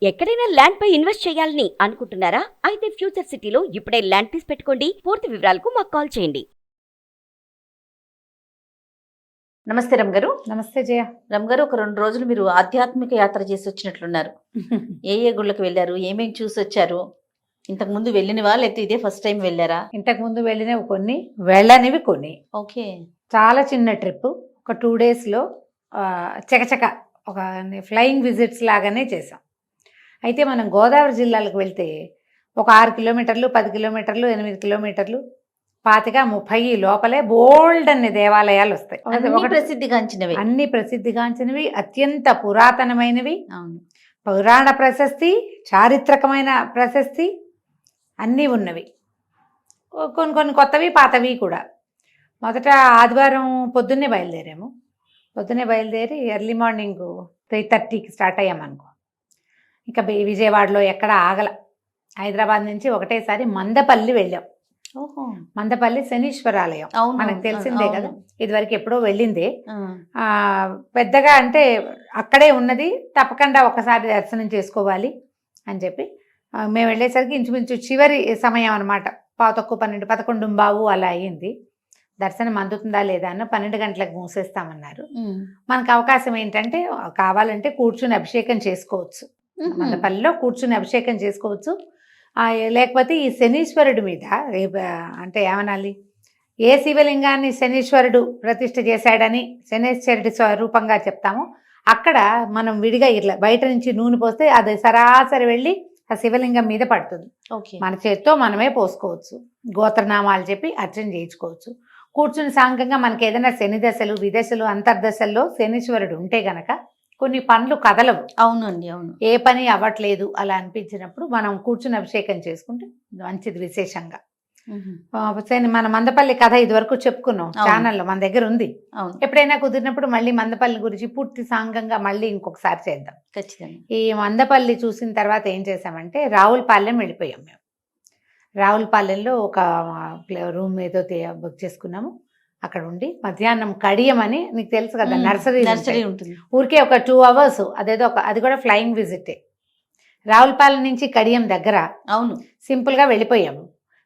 ఎక్కడైనా ల్యాండ్ పై ఇన్వెస్ట్ చేయాలని అనుకుంటున్నారా? అయితే ఫ్యూచర్ సిటీలో ఇప్పుడే ల్యాండ్ పీస్ పెట్టుకోండి. పూర్తి వివరాలకు మాకు కాల్ చేయండి. నమస్తే రమ్ గారు. నమస్తే జయ. రమ్ గారు, ఒక 2 రోజులు మీరు ఆధ్యాత్మిక యాత్ర చేసి వచ్చినట్లున్నారు. ఏ గుళ్ళకి వెళ్ళారు? ఏమేమి చూసి వచ్చారు? ఇంతకు ముందు వెళ్ళినవా, లేకపోతే ఇదే ఫస్ట్ టైం వెళ్ళారా? ఇంతకు ముందు వెళ్ళినవి కొన్ని, వెళ్ళనివి కొన్ని. ఓకే. చాలా చిన్న ట్రిప్, ఒక 2 డేస్లో చకచక ఒక ఫ్లయింగ్ విజిట్స్ లాగానే చేసాం. అయితే మనం గోదావరి జిల్లాలకు వెళ్తే ఒక 6 కిలోమీటర్లు, 10 కిలోమీటర్లు, 8 కిలోమీటర్లు, 25-30 లోపలే బోల్డ్ అన్ని దేవాలయాలు వస్తాయి. ప్రసిద్ధిగాంచినవి, అన్ని ప్రసిద్ధిగాంచినవి, అత్యంత పురాతనమైనవి, పురాణ ప్రశస్తి, చారిత్రకమైన ప్రశస్తి అన్నీ ఉన్నవి. కొన్ని కొన్ని కొత్తవి, పాతవి కూడా. మొదట ఆదివారం పొద్దున్నే బయలుదేరాము. పొద్దున్నే బయలుదేరి ఎర్లీ మార్నింగ్ 3:30కి స్టార్ట్ అయ్యామనుకో. ఇంకా విజయవాడలో ఎక్కడ ఆగల. హైదరాబాద్ నుంచి ఒకటేసారి మందపల్లి వెళ్ళాం. మందపల్లి శనీశ్వరాలయం మనకు తెలిసిందే కదా, ఇదివరకు ఎప్పుడో వెళ్ళిందే. పెద్దగా అంటే అక్కడే ఉన్నది, తప్పకుండా ఒకసారి దర్శనం చేసుకోవాలి అని చెప్పి మేము వెళ్ళేసరికి ఇంచుమించు చివరి సమయం అనమాట. 11, 11:15 అలా అయ్యింది. దర్శనం అందుతుందా లేదా అన్న 12 గంటలకు మూసేస్తామన్నారు. మనకు అవకాశం ఏంటంటే కావాలంటే కూర్చుని అభిషేకం చేసుకోవచ్చు, మందపల్లిలో కూర్చుని అభిషేకం చేసుకోవచ్చు. లేకపోతే ఈ శనీశ్వరుడి మీద అంటే ఏమనాలి, ఏ శివలింగాన్ని శనీశ్వరుడు ప్రతిష్ఠ చేశాడని శనీశ్వరుడి స్వరూపంగా చెప్తాము, అక్కడ మనం విడిగా ఇట్లా బయట నుంచి నూనె పోస్తే అది సరాసరి వెళ్ళి ఆ శివలింగం మీద పడుతుంది. మన చేత్తో మనమే పోసుకోవచ్చు, గోత్రనామాలు చెప్పి అర్చన చేయించుకోవచ్చు. కూర్చుని సాంగంగా మనకి ఏదైనా శని దశలు, విదశలు, అంతర్దశల్లో శనీశ్వరుడు ఉంటే గనక కొన్ని పనులు కదలవు. అవునండి, అవును. ఏ పని అవ్వట్లేదు అలా అనిపించినప్పుడు మనం కూర్చుని అభిషేకం చేసుకుంటే మంచిది. విశేషంగా మన మందపల్లి కథ ఇదివరకు చెప్పుకున్నాం ఛానల్లో, మన దగ్గర ఉంది. ఎప్పుడైనా కుదిరినప్పుడు మళ్ళీ మందపల్లి గురించి పూర్తి సాంగంగా మళ్ళీ ఇంకొకసారి చేద్దాం ఖచ్చితంగా. ఈ మందపల్లి చూసిన తర్వాత ఏం చేసామంటే రావులపాలెం వెళ్ళిపోయాం. మేము రావులపాలెంలో ఒక రూమ్ ఏదో బుక్ చేసుకున్నాము. అక్కడ ఉండి మధ్యాహ్నం కడియం అని నీకు తెలుసు కదా, నర్సరీ ఉంటుంది. ఊరికే ఒక 2 అవర్స్ అదేదో అది కూడా ఫ్లయింగ్ విజిటే. రావులపాలెం నుంచి కడియం దగ్గర. అవును. సింపుల్గా వెళ్ళిపోయాము.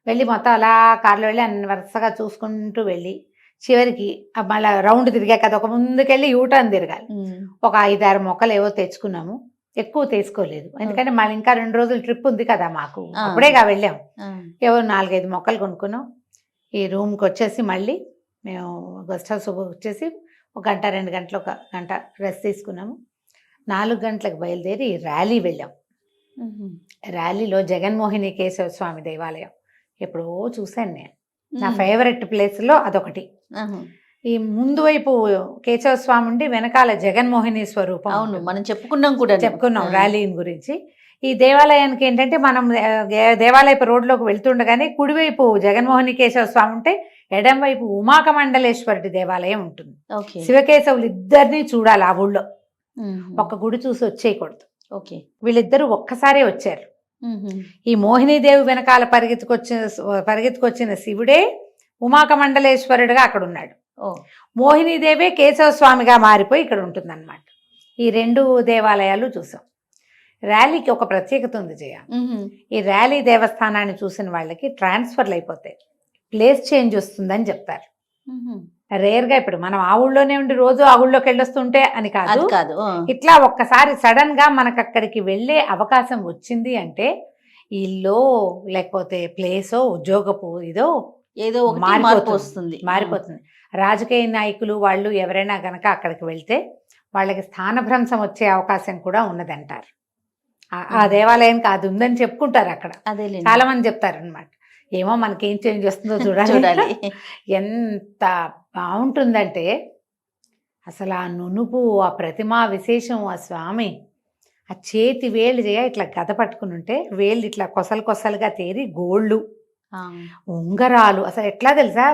వెళ్ళి మొత్తం అలా కార్లో వెళ్ళి అన్ని వరుసగా చూసుకుంటూ వెళ్ళి చివరికి మళ్ళీ రౌండ్ తిరిగా కదా, ఒక ముందుకెళ్ళి యూటర్న్ తిరగాలి. ఒక 5-6 మొక్కలు ఏవో తెచ్చుకున్నాము. ఎక్కువ తీసుకోలేదు, ఎందుకంటే మళ్ళీ ఇంకా 2 రోజులు ట్రిప్ ఉంది కదా మాకు, అప్పుడేగా వెళ్ళాం. ఏవో 4-5 మొక్కలు కొనుక్కున్నాం. ఈ రూమ్కి వచ్చేసి మళ్ళీ మేము గెస్ట్ హౌస్ వచ్చేసి 1 గంట 2 గంటలు 1 గంట రెస్ట్ తీసుకున్నాము. 4 గంటలకు బయలుదేరి ర్యాలీ వెళ్ళాం. ర్యాలీలో జగన్మోహిని కేశవ స్వామి దేవాలయం ఎప్పుడో చూశాను నేను. నా ఫేవరెట్ ప్లేస్లో అదొకటి. ఈ ముందు వైపు కేశవ స్వామి ఉండి వెనకాల జగన్మోహిని స్వరూపం. అవును, మనం చెప్పుకున్నాం ర్యాలీ గురించి. ఈ దేవాలయానికి ఏంటంటే మనం దేవాలయపు రోడ్లోకి వెళ్తుండగానే కుడివైపు జగన్మోహిని కేశవ స్వామి ఉంటే ఎడం వైపు ఉమాకమండలేశ్వరుడి దేవాలయం ఉంటుంది. శివకేశవులు ఇద్దరిని చూడాలి ఆ ఊళ్ళో, ఒక్క గుడి చూసి వచ్చేయకూడదు. వీళ్ళిద్దరూ ఒక్కసారే వచ్చారు. ఈ మోహినీదేవి వెనకాల పరిగెత్తుకొచ్చిన శివుడే ఉమాకమండలేశ్వరుడుగా అక్కడ ఉన్నాడు. మోహినీదేవే కేశవ స్వామిగా మారిపోయి ఇక్కడ ఉంటుందన్నమాట. ఈ 2 దేవాలయాలు చూసాం. ర్యాలీకి ఒక ప్రత్యేకత ఉంది జయ. ఈ ర్యాలీ దేవస్థానాన్ని చూసిన వాళ్ళకి ట్రాన్స్ఫర్లు అయిపోతాయి, ప్లేస్ చేంజ్ వస్తుందని చెప్తారు. రేర్గా ఇప్పుడు మనం ఆ ఊళ్ళోనే ఉండి రోజు ఆ ఊళ్ళోకి వెళ్ళొస్తుంటే అని కాదు, ఇట్లా ఒక్కసారి సడన్ గా మనకు అక్కడికి వెళ్ళే అవకాశం వచ్చింది అంటే ఇల్లు లేకపోతే ప్లేసో ఉద్యోగపు ఏదో మారిపోతుంది. రాజకీయ నాయకులు వాళ్ళు ఎవరైనా గనక అక్కడికి వెళ్తే వాళ్ళకి స్థానభ్రంశం వచ్చే అవకాశం కూడా ఉన్నదంటారు. ఆ దేవాలయానికి అది ఉందని చెప్పుకుంటారు అక్కడ, చాలా మంది చెప్తారు అనమాట. ఏమో మనకేం చేంజ్ వస్తుందో చూడాలి. ఎంత బాగుంటుందంటే అసలు ఆ నునుపు, ఆ ప్రతిమా విశేషం, ఆ స్వామి ఆ చేతి వేళ్ళు ఇట్లా గద పట్టుకుని ఉంటే వేళ్ళు ఇట్లా కొసలుగా తేరి గోళ్ళు, ఉంగరాలు, అసలు ఎట్లా తెలుసా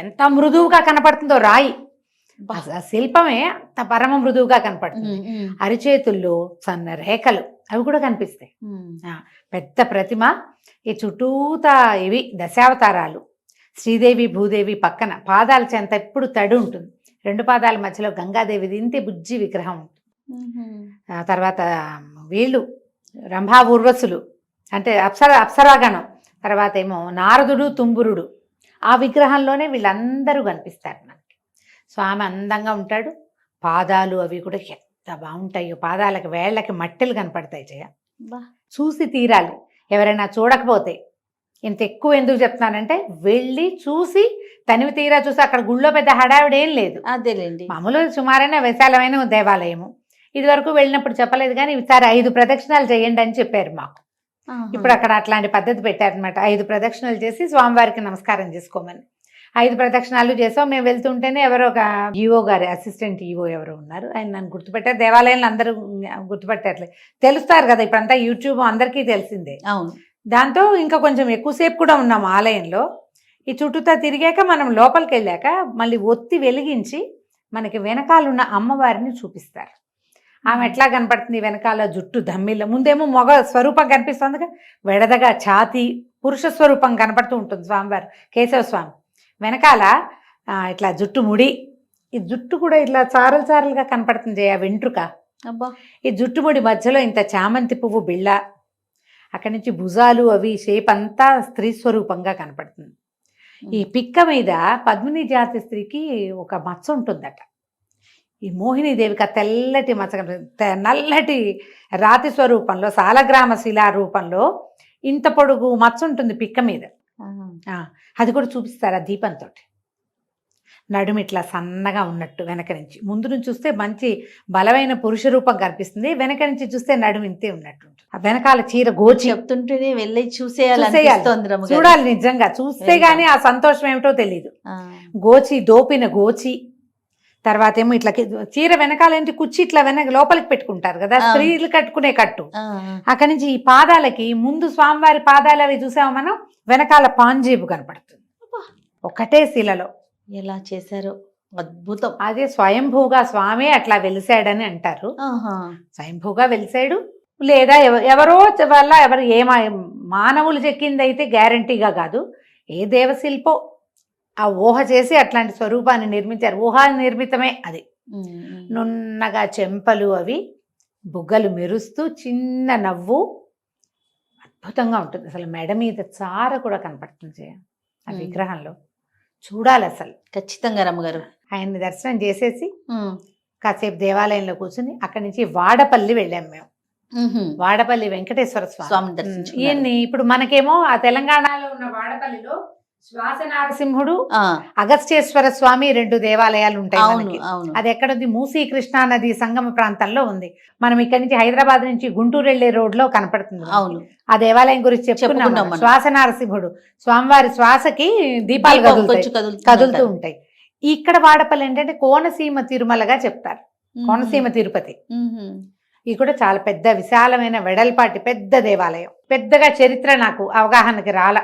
ఎంత మృదువుగా కనపడుతుందో రాయి. శిల్పమే అంత పరమ మృదువుగా కనపడుతుంది. అరిచేతుల్లో సన్న రేఖలు అవి కూడా కనిపిస్తాయి. పెద్ద ప్రతిమ. ఈ చుట్టూతా ఇవి దశావతారాలు. శ్రీదేవి భూదేవి పక్కన పాదాల చెంత ఎప్పుడు తడి ఉంటుంది. 2 పాదాల మధ్యలో గంగాదేవిది ఇంతే బుజ్జి విగ్రహం ఉంటుంది. తర్వాత వీళ్ళు రంభా ఊర్వశులు అంటే అప్సరాగణం, తర్వాత ఏమో నారదుడు తుంబురుడు, ఆ విగ్రహంలోనే వీళ్ళందరూ కనిపిస్తారు మనకి. స్వామి అందంగా ఉంటాడు, పాదాలు అవి కూడా ఎంత బాగుంటాయో, పాదాలకి వేళ్ళకి మట్టెలు కనపడతాయి జయ, చూసి తీరాలి. ఎవరైనా చూడకపోతే, ఇంత ఎక్కువ ఎందుకు చెప్తున్నానంటే వెళ్ళి చూసి తనివి తీరా చూసి, అక్కడ గుళ్ళో పెద్ద హడావిడి ఏం లేదు, అదేలేండి, మామూలు సుమారైన విశాలమైన దేవాలయము. ఇది వరకు వెళ్ళినప్పుడు చెప్పలేదు కానీ ఈసారి 5 ప్రదక్షిణాలు చేయండి అని చెప్పారు మాకు. ఇప్పుడు అక్కడ అట్లాంటి పద్ధతి పెట్టారనమాట. 5 ప్రదక్షిణాలు చేసి స్వామివారికి నమస్కారం చేసుకోమని. 5 ప్రదక్షిణాలు చేసాం. మేము వెళ్తుంటేనే ఎవరో ఒక ఈవో గారి అసిస్టెంట్ ఈవో ఎవరో ఉన్నారు, ఆయన నన్ను గుర్తుపెట్టారు. దేవాలయంలో అందరూ గుర్తుపెట్టట్లేదు, తెలుస్తారు కదా ఇప్పుడంతా యూట్యూబ్ అందరికీ తెలిసిందే. అవును. దాంతో ఇంకా కొంచెం ఎక్కువసేపు కూడా ఉన్నాం ఆలయంలో. ఈ చుట్టూతా తిరిగాక మనం లోపలికి వెళ్ళాక మళ్ళీ ఒత్తి వెలిగించి మనకి వెనకాలన్న అమ్మవారిని చూపిస్తారు. ఆమె ఎట్లా కనపడుతుంది, వెనకాల జుట్టు దమ్మిళ్ళ, ముందేమో మగ స్వరూపం కనిపిస్తుందిగా, వెడదగా ఛాతి పురుష స్వరూపం కనపడుతూ ఉంటుంది స్వామివారు, కేశవ స్వామి. వెనకాల ఇట్లా జుట్టు ముడి, ఈ జుట్టు కూడా ఇట్లా చారలు చారలుగా కనపడుతుంది ఆ వెంట్రుక. అబ్బా, ఈ జుట్టు ముడి మధ్యలో ఇంత చామంతి పువ్వు బిళ్ళ, అక్కడి నుంచి భుజాలు అవి షేప్ అంతా స్త్రీ స్వరూపంగా కనపడుతుంది. ఈ పిక్క మీద పద్మిని జాతి స్త్రీకి ఒక మచ్చ ఉంటుందట. ఈ మోహినీదేవికి ఆ తెల్లటి మచ్చ, నల్లటి రాతి స్వరూపంలో, సాలగ్రామ శిలా రూపంలో ఇంత పొడుగు మచ్చ ఉంటుంది పిక్క మీద. అది కూడా చూపిస్తారు ఆ దీపంతో. నడుము ఇట్లా సన్నగా ఉన్నట్టు వెనక నుంచి, ముందు నుంచి చూస్తే మంచి బలమైన పురుష రూపం కనిపిస్తుంది, వెనక నుంచి చూస్తే నడుము ఇంతే ఉన్నట్టు. ఆ వెనకాల చీర గోచి, చెప్తుంటేనే వెళ్ళి చూసేయాలి, చూడాలి, నిజంగా చూస్తే గానీ ఆ సంతోషం ఏమిటో తెలియదు. గోచి, దోపిన గోచి, తర్వాత ఏమో ఇట్లా చీర వెనకాల ఏంటి కుర్చీ ఇట్లా వెనక లోపలికి పెట్టుకుంటారు కదా స్త్రీలు కట్టుకునే కట్టు. అక్కడి నుంచి ఈ పాదాలకి ముందు స్వామివారి పాదాలు అవి చూసాము మనం, వెనకాల పాంజేబు కనపడుతుంది ఒకటే శిలలో. ఎలా చేశారో అద్భుతం. అదే స్వయంభూగా స్వామి అట్లా వెలిసాడని అంటారు. స్వయంభూగా వెలిసాడు, లేదా ఎవరో వల్ల ఎవరు మానవులు చెక్కింది అయితే గ్యారంటీగా కాదు, ఏ దేవశిల్పో ఆ ఊహ చేసి అట్లాంటి స్వరూపాన్ని నిర్మించారు. ఊహా నిర్మితమే అది. నున్నగా చెంపలు, అవి బుగ్గలు మెరుస్తూ, చిన్న నవ్వు, అద్భుతంగా ఉంటుంది. అసలు మెడ మీద చార కూడా కనపడుతుంది ఆ విగ్రహంలో. చూడాలి అసలు ఖచ్చితంగా రమ్మగారు. ఆయన్ని దర్శనం చేసేసి కాసేపు దేవాలయంలో కూర్చుని అక్కడి నుంచి వాడపల్లి వెళ్ళాం మేము. వాడపల్లి వెంకటేశ్వర స్వామి దర్శనం. ఈయన్ని ఇప్పుడు మనకేమో ఆ తెలంగాణలో ఉన్న వాడపల్లిలో శ్వాస నారసింహుడు, అగస్త్యేశ్వర స్వామి 2 దేవాలయాలు ఉంటాయి. అది ఎక్కడుంది, మూసీ కృష్ణా నది సంగమ ప్రాంతంలో ఉంది. మనం ఇక్కడ నుంచి హైదరాబాద్ నుంచి గుంటూరు వెళ్లే రోడ్ లో కనపడుతుంది. అవును, ఆ దేవాలయం గురించి చెప్పుకున్నాం. శ్వాస నారసింహుడు స్వామివారి శ్వాసకి దీపాలు కదులుతూ ఉంటాయి. ఇక్కడ వాడపల్లి ఏంటంటే కోనసీమ తిరుమలగా చెప్తారు, కోనసీమ తిరుపతి. ఇది కూడా చాలా పెద్ద విశాలమైన వెడల్పాటి పెద్ద దేవాలయం. పెద్దగా చరిత్ర నాకు అవగాహనకి రాల,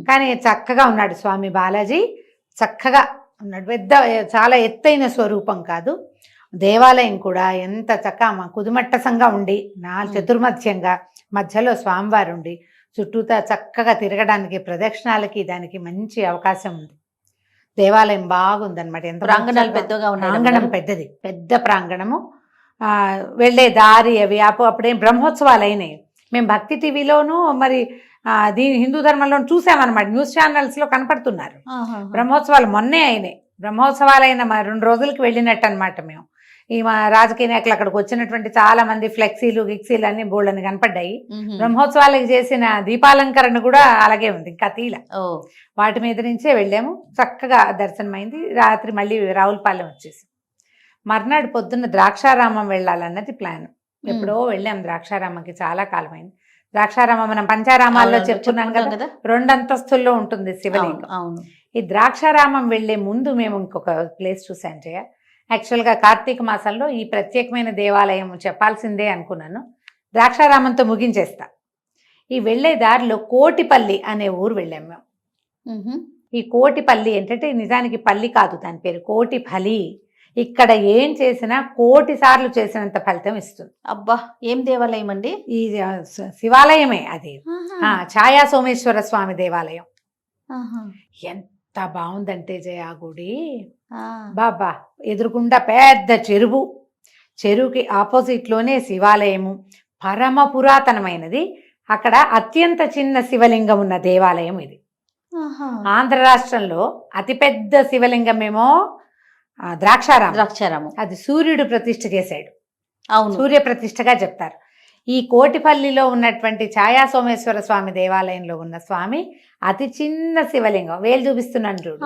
కానీ చక్కగా ఉన్నాడు స్వామి బాలాజీ, చక్కగా ఉన్నాడు. పెద్ద చాలా ఎత్తైన స్వరూపం కాదు, దేవాలయం కూడా ఎంత చక్కగా కుదుమట్టసంగా ఉండి, చతుర్మధ్యంగా మధ్యలో స్వామివారు ఉండి, చుట్టూతా చక్కగా తిరగడానికి ప్రదక్షిణాలకి దానికి మంచి అవకాశం ఉంది. దేవాలయం బాగుందన్నమాట. ఎంత ప్రాంగణాలు పెద్దగా ఉన్నాయి, ప్రాంగణం పెద్దది, పెద్ద ప్రాంగణము. వెళ్ళే దారి అవి అప్పుడేం బ్రహ్మోత్సవాలు అయినాయి. మేము భక్తి టీవీలోను మరి దీని హిందూ ధర్మంలో చూసామన్నమాట, న్యూస్ ఛానల్స్ లో కనపడుతున్నారు. బ్రహ్మోత్సవాలు మొన్నే అయినాయి. బ్రహ్మోత్సవాలు అయిన 2 రోజులకి వెళ్ళినట్టు అనమాట మేము. ఈ మా రాజకీయ నాయకులు అక్కడికి వచ్చినటువంటి చాలా మంది ఫ్లెక్సీలు గిక్సీలు అన్ని బోళ్ళని కనపడ్డాయి. బ్రహ్మోత్సవాలకు చేసిన దీపాలంకరణ కూడా అలాగే ఉంది, ఇంకా తీల. వాటి మీద నుంచే వెళ్ళాము, చక్కగా దర్శనమైంది. రాత్రి మళ్ళీ రావులపాలెం వచ్చేసి మర్నాడు పొద్దున్న ద్రాక్షారామం వెళ్ళాలన్నది ప్లాన్. ఎప్పుడో వెళ్ళాం ద్రాక్షారామంకి, చాలా కాలమైంది. ద్రాక్షారామం మనం పంచారామాల్లో చెప్పుకున్నాం కదా, 2 అంతస్తుల్లో ఉంటుంది శివలింగం. ఈ ద్రాక్షారామం వెళ్లే ముందు మేము ఇంకొక ప్లేస్ చూసాం జయ. యాక్చువల్గా కార్తీక మాసంలో ఈ ప్రత్యేకమైన దేవాలయం చెప్పాల్సిందే అనుకున్నాను, ద్రాక్షారామంతో ముగించేస్తా. ఈ వెళ్లే దారిలో కోటిపల్లి అనే ఊరు వెళ్ళాం మేము. ఈ కోటిపల్లి ఏంటంటే నిజానికి పల్లి కాదు, దాని పేరు కోటిపల్లి. ఇక్కడ ఏం చేసినా 1,000,000 సార్లు చేసినంత ఫలితం ఇస్తుంది. అబ్బా, ఏం దేవాలయం అండి? ఈ శివాలయమే అది, ఛాయా సోమేశ్వర స్వామి దేవాలయం. ఎంత బాగుందంటే జయ గుడి, బాబా ఎదురుగుండా పెద్ద చెరువు, చెరువుకి ఆపోజిట్ లోనే శివాలయము, పరమ పురాతనమైనది. అక్కడ అత్యంత చిన్న శివలింగం ఉన్న దేవాలయం ఇది. ఆంధ్ర రాష్ట్రంలో అతిపెద్ద శివలింగం ఏమో ద్రాక్షారామం. అది సూర్యుడు ప్రతిష్ఠ చేశాడు. అవును, సూర్య ప్రతిష్ఠగా చెప్తారు. ఈ కోటిపల్లిలో ఉన్నటువంటి ఛాయా సోమేశ్వర స్వామి దేవాలయంలో ఉన్న స్వామి అతి చిన్న శివలింగం. వేలు చూపిస్తున్నాను చూడు,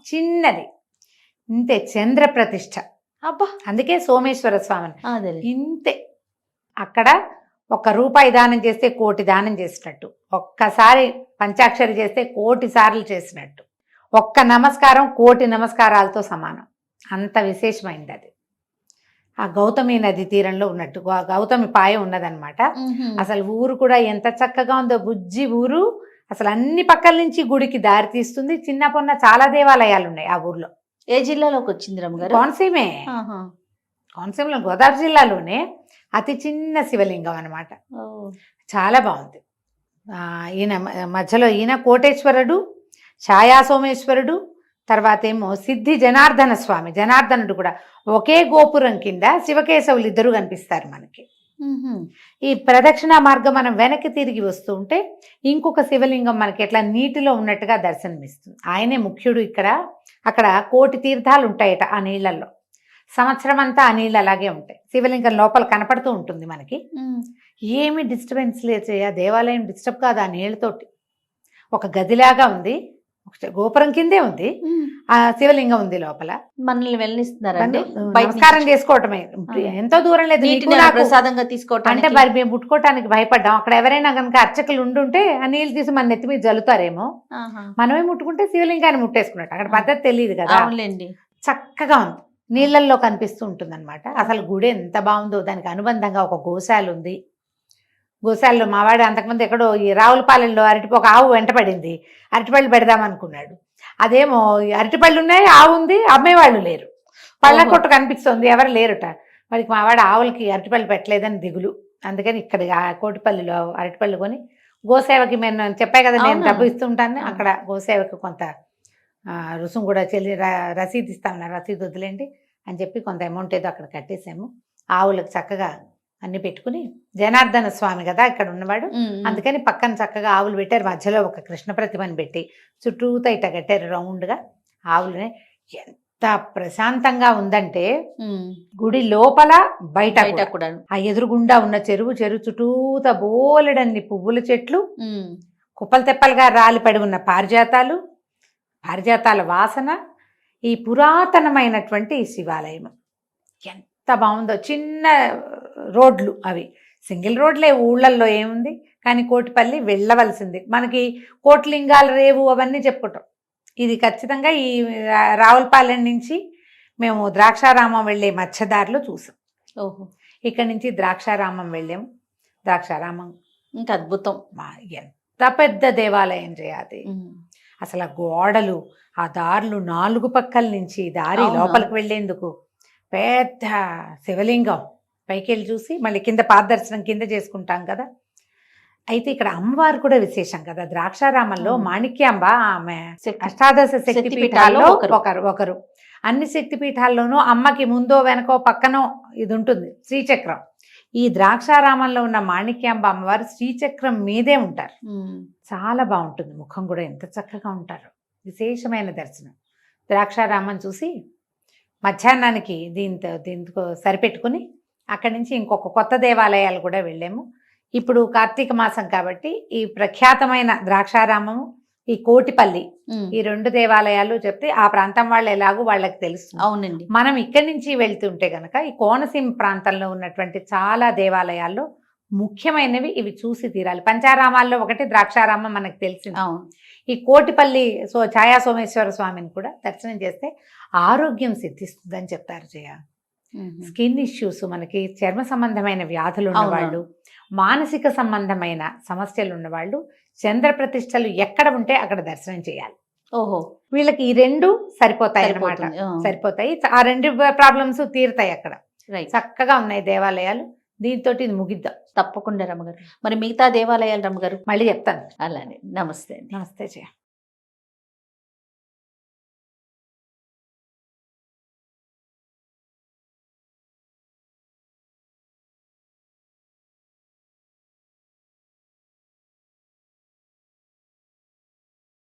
చిన్నది, ఇంతే, చంద్ర ప్రతిష్ఠ. అబ్బా, అందుకే సోమేశ్వర స్వామి అదేలే. ఇంతే. అక్కడ ₹1 దానం చేస్తే కోటి దానం చేసినట్టు, ఒక్కసారి పంచాక్షరి చేస్తే కోటి సార్లు చేసినట్టు, ఒక్క నమస్కారం కోటి నమస్కారాలతో సమానం. అంత విశేషమైంది అది. ఆ గౌతమి నది తీరంలో ఉన్నట్టు గౌతమి పాయ ఉన్నదన్నమాట. అసలు ఊరు కూడా ఎంత చక్కగా ఉందో, బుజ్జి ఊరు. అసలు అన్ని పక్కల నుంచి గుడికి దారి తీస్తుంది. చిన్న పొన్న చాలా దేవాలయాలు ఉన్నాయి ఆ ఊర్లో. ఏ జిల్లాలోకి వచ్చింది రమ్మగారు? కోనసీమే. కోనసీమలో గోదావరి జిల్లాలోనే అతి చిన్న శివలింగం అనమాట. చాలా బాగుంది. ఈయన మధ్యలో ఈయన కోటేశ్వరుడు, ఛాయా సోమేశ్వరుడు, తర్వాత ఏమో సిద్ధి జనార్దన స్వామి. జనార్దనుడు కూడా ఒకే గోపురం కింద శివకేశవులు ఇద్దరు కనిపిస్తారు మనకి. ఈ ప్రదక్షిణ మార్గం మనం వెనక్కి తిరిగి వస్తూ ఉంటే ఇంకొక శివలింగం మనకి ఎట్లా నీటిలో ఉన్నట్టుగా దర్శనమిస్తుంది. ఆయనే ముఖ్యుడు ఇక్కడ. అక్కడ కోటి తీర్థాలు ఉంటాయట ఆ నీళ్లలో. సంవత్సరం అంతా ఆ నీళ్ళు అలాగే ఉంటాయి. శివలింగం లోపల కనపడుతూ ఉంటుంది మనకి. ఏమి డిస్టర్బెన్స్ లేదు, ఆ దేవాలయం డిస్టర్బ్ కాదు. ఆ నీళ్ళతోటి ఒక గదిలాగా ఉంది, గోపురం కిందే ఉంది, ఆ శివలింగం ఉంది లోపల. మనల్ని వెళ్ళనిస్తున్నారు, నమస్కారం చేసుకోవటమే. ఎంతో దూరం లేదు, ప్రసాదంగా తీసుకోవటం. అంటే మరి మేము పుట్టుకోవటానికి భయపడ్డాం. అక్కడ ఎవరైనా కనుక అర్చకులు ఉండుంటే ఆ నీళ్ళు తీసి మన నెత్తి మీద జల్లుతారేమో, మనమే ముట్టుకుంటే శివలింగాన్ని ముట్టేసుకున్నట్టు. అక్కడ పద్ధతి తెలియదు కదా. చక్కగా ఉంది, నీళ్ళల్లో కనిపిస్తూ ఉంటుంది అనమాట. అసలు గుడి ఎంత బాగుందో. దానికి అనుబంధంగా ఒక గోశాల ఉంది. గోశాలలో మావాడు అంతకుముందు ఎక్కడో ఈ రావులపాలెంలో ఒక ఆవు వెంటపడింది. అరటిపళ్ళు పెడదామనుకున్నాడు. అదేమో అరటిపళ్ళు ఉన్నాయి, ఆవు ఉంది, అమ్మేవాళ్ళు లేరు. పళ్ళ కొట్టు కనిపిస్తుంది, ఎవరు లేరుట. మరి మావాడు ఆవులకి అరటిపళ్ళు పెట్టలేదని దిగులు. అందుకని ఇక్కడ కోటిపల్లిలో అరటిపళ్ళు కొని గోసేవకి నేను చెప్పాయి కదా, నేను డబ్బు ఇస్తుంటాను. అక్కడ గోసేవకి కొంత రుసుము కూడా చెల్లి రసీదు ఇస్తామన్నారు. రసీదు వదిలేండి అని చెప్పి కొంత అమౌంట్ ఏదో అక్కడ కట్టేసాము. ఆవులకు చక్కగా అన్ని పెట్టుకుని, జనార్దన స్వామి కదా ఇక్కడ ఉన్నవాడు, అందుకని పక్కన చక్కగా ఆవులు పెట్టారు. మధ్యలో ఒక కృష్ణ ప్రతిమని పెట్టి చుట్టూతా ఇట్ట కట్టారు రౌండ్గా ఆవులని. ఎంత ప్రశాంతంగా ఉందంటే గుడి లోపల బయట కూడా. ఆ ఎదురుగుండా ఉన్న చెరువు చుట్టూతా బోలెడన్ని పువ్వుల చెట్లు, కుప్పలు తెప్పలుగా రాలిపడి ఉన్న పారిజాతాల వాసన, ఈ పురాతనమైనటువంటి శివాలయం ఎంత బాగుందో. చిన్న రోడ్లు, అవి సింగిల్ రోడ్లే, ఊళ్ళల్లో ఏముంది. కానీ కోటిపల్లి వెళ్ళవలసింది. మనకి కోట్లింగాల రేవు అవన్నీ చెప్పుకుంటాం. ఇది ఖచ్చితంగా ఈ రావులపాలెం నుంచి మేము ద్రాక్షారామం వెళ్ళే మధ్యదారిలో చూసాం. ఇక్కడ నుంచి ద్రాక్షారామం వెళ్ళాము. ద్రాక్షారామం ఇంకా అద్భుతం. ఎంత పెద్ద దేవాలయం చేయాలి. అసలు ఆ గోడలు, ఆ దారులు, 4 పక్కల నుంచి దారి లోపలికి వెళ్ళేందుకు పెద్ద శివలింగం. పైకి వెళ్ళి చూసి మళ్ళీ కింద పాదదర్శనం కింద చేసుకుంటాం కదా. అయితే ఇక్కడ అమ్మవారు కూడా విశేషం కదా. ద్రాక్షారామంలో మాణిక్యాంబ, ఆమె అష్టాదశ శక్తిపీఠాల్లో ఒకరు. అన్ని శక్తిపీఠాల్లోనూ అమ్మకి ముందో వెనకో పక్కనో ఇది ఉంటుంది, శ్రీచక్రం. ఈ ద్రాక్షారామంలో ఉన్న మాణిక్యాంబ అమ్మవారు శ్రీచక్రం మీదే ఉంటారు. చాలా బాగుంటుంది. ముఖం కూడా ఎంత చక్కగా ఉంటారు. విశేషమైన దర్శనం. ద్రాక్షారామం చూసి మధ్యాహ్నానికి దీంతో సరిపెట్టుకుని అక్కడి నుంచి ఇంకొక కొత్త దేవాలయాలు కూడా వెళ్ళాము. ఇప్పుడు కార్తీక మాసం కాబట్టి ఈ ప్రఖ్యాతమైన ద్రాక్షారామము, ఈ కోటిపల్లి, ఈ 2 దేవాలయాలు చెప్తే ఆ ప్రాంతం వాళ్ళు ఎలాగో వాళ్ళకి తెలుసు. అవునండి. మనం ఇక్కడి నుంచి వెళ్తుంటే గనక ఈ కోనసీమ ప్రాంతంలో ఉన్నటువంటి చాలా దేవాలయాల్లో ముఖ్యమైనవి ఇవి చూసి తీరాలి. పంచారామాల్లో ఒకటి ద్రాక్షారామం మనకు తెలిసింది. ఈ కోటిపల్లి ఛాయా సోమేశ్వర స్వామిని కూడా దర్శనం చేస్తే ఆరోగ్యం సిద్ధిస్తుందని చెప్తారు. స్కిన్ ఇష్యూస్, మనకి చర్మ సంబంధమైన వ్యాధులు ఉన్నవాళ్ళు, మానసిక సంబంధమైన సమస్యలు ఉన్నవాళ్ళు చంద్ర ప్రతిష్టలు ఎక్కడ ఉంటే అక్కడ దర్శనం చేయాలి. వీళ్ళకి ఈ 2 సరిపోతాయి అన్నమాట. సరిపోతాయి. ఆ 2 ప్రాబ్లమ్స్ తీరుతాయి అక్కడ. చక్కగా ఉన్నాయి దేవాలయాలు. దీంతో ఇది ముగిద్దాం. తప్పకుండా రమ్మగారు. మరి మిగతా దేవాలయాలు రమ్మగారు మళ్ళీ చెప్తాను. అలానే. నమస్తే. నమస్తే జయ.